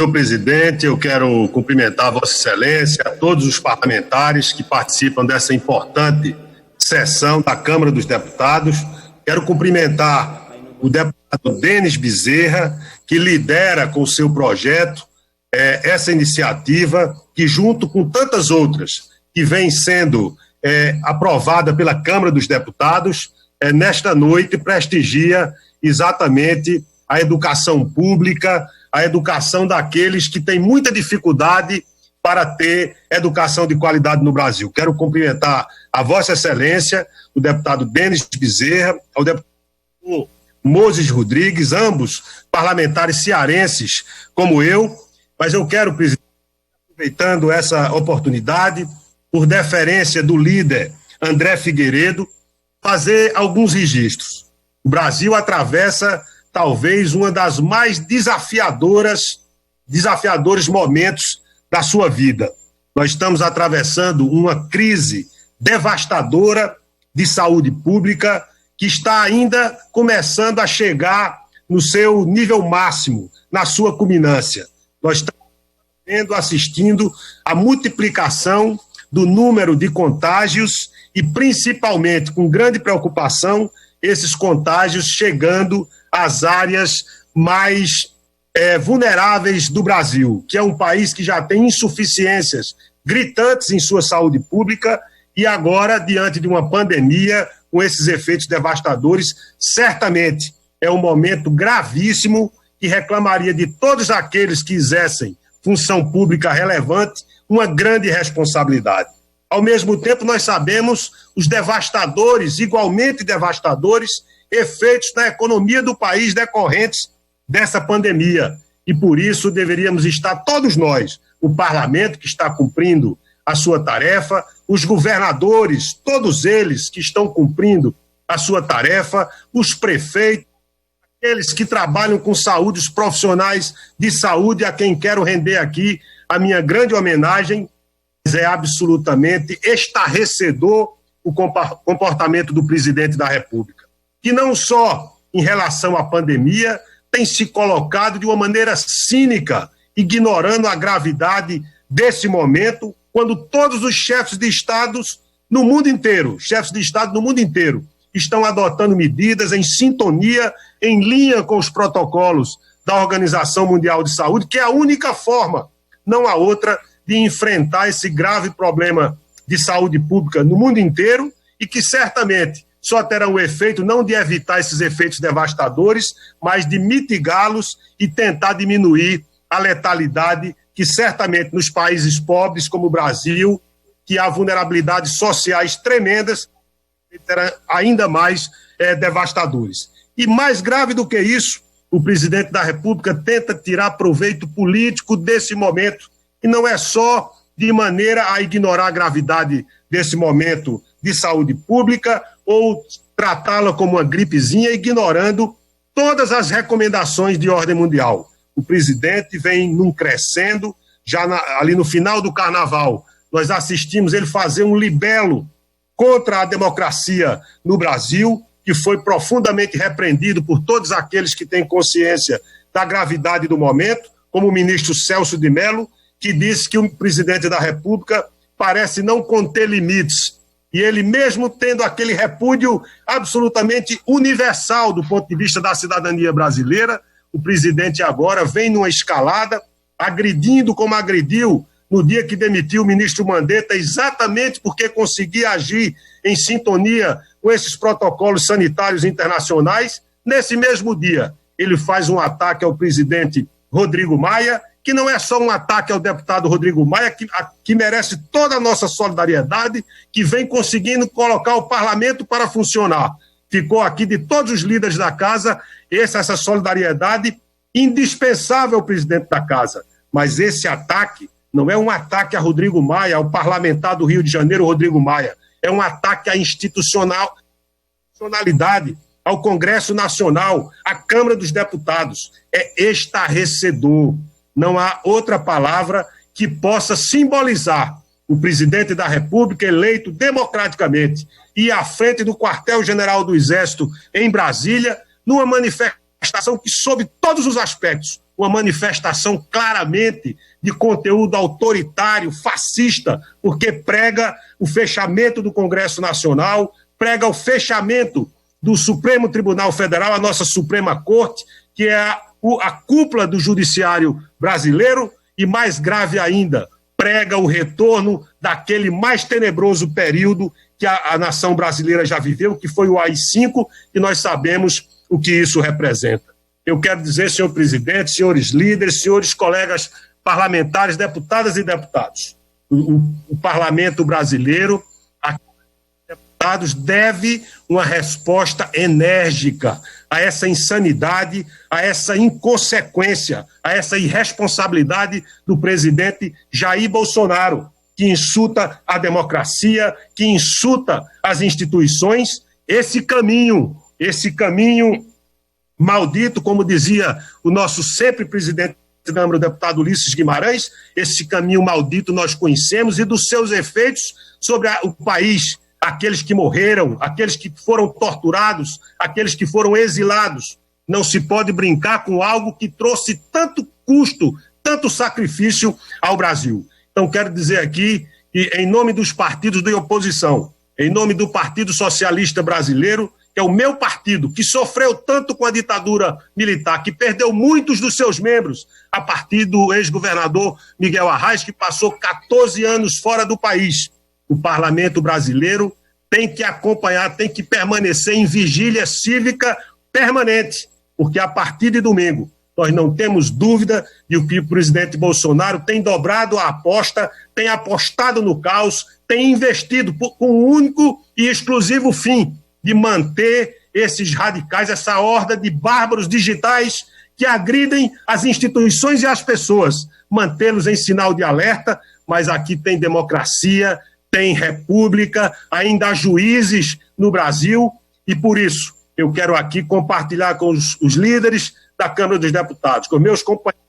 Senhor presidente, eu quero cumprimentar Vossa Excelência, a todos os parlamentares que participam dessa importante sessão da Câmara dos Deputados. Quero cumprimentar o deputado Denis Bezerra, que lidera com o seu projeto essa iniciativa, que junto com tantas outras que vem sendo aprovada pela Câmara dos Deputados, nesta noite prestigia exatamente a educação pública, a educação daqueles que têm muita dificuldade para ter educação de qualidade no Brasil. Quero cumprimentar a Vossa Excelência, o deputado Denis Bezerra, ao deputado Moses Rodrigues, ambos parlamentares cearenses como eu, mas eu quero, presidente, aproveitando essa oportunidade, por deferência do líder André Figueiredo, fazer alguns registros. O Brasil atravessa talvez uma das mais desafiadores momentos da sua vida. Nós estamos atravessando uma crise devastadora de saúde pública que está ainda começando a chegar no seu nível máximo, na sua culminância. Nós estamos assistindo à multiplicação do número de contágios e, principalmente, com grande preocupação, esses contágios chegando às áreas mais vulneráveis do Brasil, que é um país que já tem insuficiências gritantes em sua saúde pública e agora, diante de uma pandemia, com esses efeitos devastadores, certamente é um momento gravíssimo que reclamaria de todos aqueles que exercem função pública relevante uma grande responsabilidade. Ao mesmo tempo, nós sabemos os devastadores, igualmente devastadores, efeitos na economia do país decorrentes dessa pandemia. E por isso deveríamos estar todos nós, o parlamento que está cumprindo a sua tarefa, os governadores, todos eles que estão cumprindo a sua tarefa, os prefeitos, aqueles que trabalham com saúde, os profissionais de saúde, a quem quero render aqui a minha grande homenagem. É absolutamente estarrecedor o comportamento do presidente da República, que não só em relação à pandemia tem se colocado de uma maneira cínica, ignorando a gravidade desse momento, quando todos os chefes de Estado no mundo inteiro, estão adotando medidas em sintonia, em linha com os protocolos da Organização Mundial de Saúde, que é a única forma, não há outra, de enfrentar esse grave problema de saúde pública no mundo inteiro e que certamente só terá o efeito não de evitar esses efeitos devastadores, mas de mitigá-los e tentar diminuir a letalidade que certamente nos países pobres como o Brasil, que há vulnerabilidades sociais tremendas, serão ainda mais devastadores. E mais grave do que isso, o presidente da República tenta tirar proveito político desse momento, e não é só de maneira a ignorar a gravidade desse momento de saúde pública ou tratá-la como uma gripezinha, ignorando todas as recomendações de ordem mundial. O presidente vem num crescendo, ali no final do carnaval, nós assistimos ele fazer um libelo contra a democracia no Brasil, que foi profundamente repreendido por todos aqueles que têm consciência da gravidade do momento, como o ministro Celso de Mello, que disse que o presidente da República parece não conter limites. E ele mesmo tendo aquele repúdio absolutamente universal do ponto de vista da cidadania brasileira, o presidente agora vem numa escalada, agredindo como agrediu no dia que demitiu o ministro Mandetta, exatamente porque conseguia agir em sintonia com esses protocolos sanitários internacionais. Nesse mesmo dia, ele faz um ataque ao presidente Rodrigo Maia, que não é só um ataque ao deputado Rodrigo Maia, que merece toda a nossa solidariedade, que vem conseguindo colocar o parlamento para funcionar. Ficou aqui de todos os líderes da casa essa solidariedade indispensável ao presidente da casa. Mas esse ataque não é um ataque a Rodrigo Maia, ao parlamentar do Rio de Janeiro, Rodrigo Maia. É um ataque à institucionalidade, ao Congresso Nacional, à Câmara dos Deputados. É estarrecedor. Não há outra palavra que possa simbolizar o presidente da República eleito democraticamente e à frente do quartel-general do Exército em Brasília, numa manifestação manifestação que, sob todos os aspectos, uma manifestação claramente de conteúdo autoritário, fascista, porque prega o fechamento do Congresso Nacional, prega o fechamento do Supremo Tribunal Federal, a nossa Suprema Corte, que é a cúpula do judiciário brasileiro, e mais grave ainda, prega o retorno daquele mais tenebroso período que a nação brasileira já viveu, que foi o AI-5, e nós sabemos o que isso representa. Eu quero dizer, senhor presidente, senhores líderes, senhores colegas parlamentares, deputadas e deputados, o parlamento brasileiro, deputados, deve uma resposta enérgica a essa insanidade, a essa inconsequência, a essa irresponsabilidade do presidente Jair Bolsonaro, que insulta a democracia, que insulta as instituições. Esse caminho maldito, como dizia o nosso sempre presidente da Câmara, o deputado Ulisses Guimarães, esse caminho maldito nós conhecemos, e dos seus efeitos sobre o país, aqueles que morreram, aqueles que foram torturados, aqueles que foram exilados. Não se pode brincar com algo que trouxe tanto custo, tanto sacrifício ao Brasil. Então, quero dizer aqui que, em nome dos partidos de oposição, em nome do Partido Socialista Brasileiro, que é o meu partido, que sofreu tanto com a ditadura militar, que perdeu muitos dos seus membros a partir do ex-governador Miguel Arraes, que passou 14 anos fora do país. O parlamento brasileiro tem que acompanhar, tem que permanecer em vigília cívica permanente, porque a partir de domingo nós não temos dúvida de que o presidente Bolsonaro tem dobrado a aposta, tem apostado no caos, tem investido com o único e exclusivo fim de manter esses radicais, essa horda de bárbaros digitais que agridem as instituições e as pessoas, mantê-los em sinal de alerta. Mas aqui tem democracia, tem república, ainda há juízes no Brasil, e por isso eu quero aqui compartilhar com os líderes da Câmara dos Deputados, com meus companheiros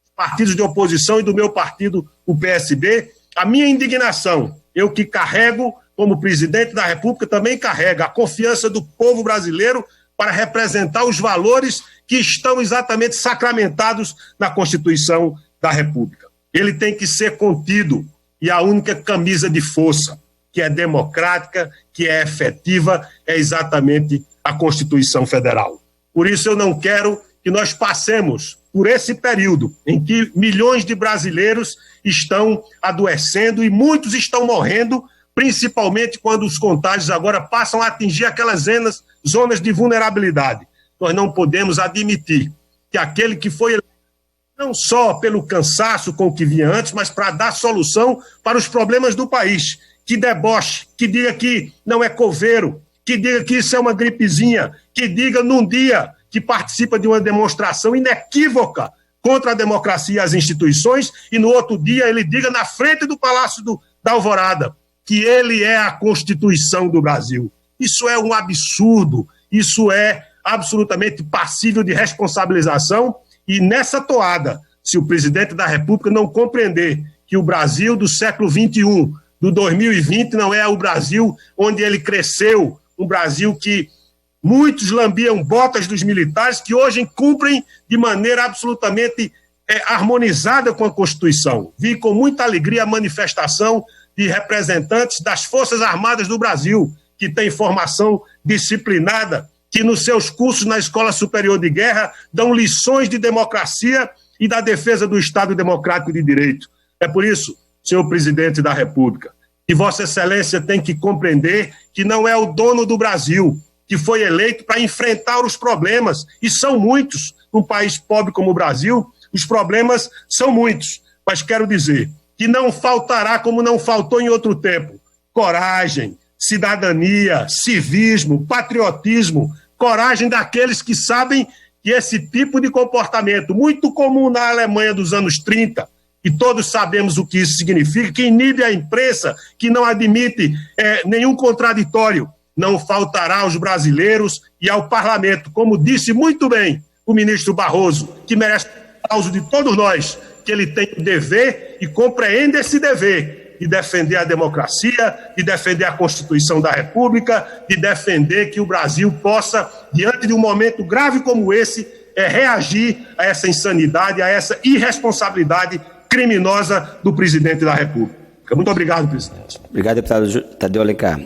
dos partidos de oposição e do meu partido, o PSB, a minha indignação. Eu que carrego, como presidente da República, também carrego a confiança do povo brasileiro para representar os valores que estão exatamente sacramentados na Constituição da República. Ele tem que ser contido, e a única camisa de força que é democrática, que é efetiva, é exatamente a Constituição Federal. Por isso eu não quero que nós passemos por esse período em que milhões de brasileiros estão adoecendo e muitos estão morrendo, principalmente quando os contágios agora passam a atingir aquelas zonas de vulnerabilidade. Nós não podemos admitir que aquele que foi eleito, não só pelo cansaço com o que vinha antes, mas para dar solução para os problemas do país, que deboche, que diga que não é coveiro, que diga que isso é uma gripezinha, que diga num dia que participa de uma demonstração inequívoca contra a democracia e as instituições, e no outro dia ele diga na frente do Palácio da Alvorada que ele é a Constituição do Brasil. Isso é um absurdo, isso é absolutamente passível de responsabilização, e nessa toada, se o presidente da República não compreender que o Brasil do século XXI, do 2020, não é o Brasil onde ele cresceu, um Brasil que muitos lambiam botas dos militares, que hoje cumprem de maneira absolutamente harmonizada com a Constituição. Vi com muita alegria a manifestação de representantes das Forças Armadas do Brasil, que têm formação disciplinada, que nos seus cursos na Escola Superior de Guerra dão lições de democracia e da defesa do Estado Democrático de Direito. É por isso, senhor presidente da República, que Vossa Excelência tem que compreender que não é o dono do Brasil, que foi eleito para enfrentar os problemas, e são muitos. Num país pobre como o Brasil, os problemas são muitos. Mas quero dizer que não faltará, como não faltou em outro tempo, coragem, cidadania, civismo, patriotismo, coragem daqueles que sabem que esse tipo de comportamento, muito comum na Alemanha dos anos 30, e todos sabemos o que isso significa, que inibe a imprensa, que não admite nenhum contraditório, não faltará aos brasileiros e ao parlamento, como disse muito bem o ministro Barroso, que merece o aplauso de todos nós, que ele tem o dever e compreende esse dever de defender a democracia, de defender a Constituição da República, de defender que o Brasil possa, diante de um momento grave como esse, reagir a essa insanidade, a essa irresponsabilidade criminosa do presidente da República. Muito obrigado, presidente. Obrigado, deputado Tadeu Alencar.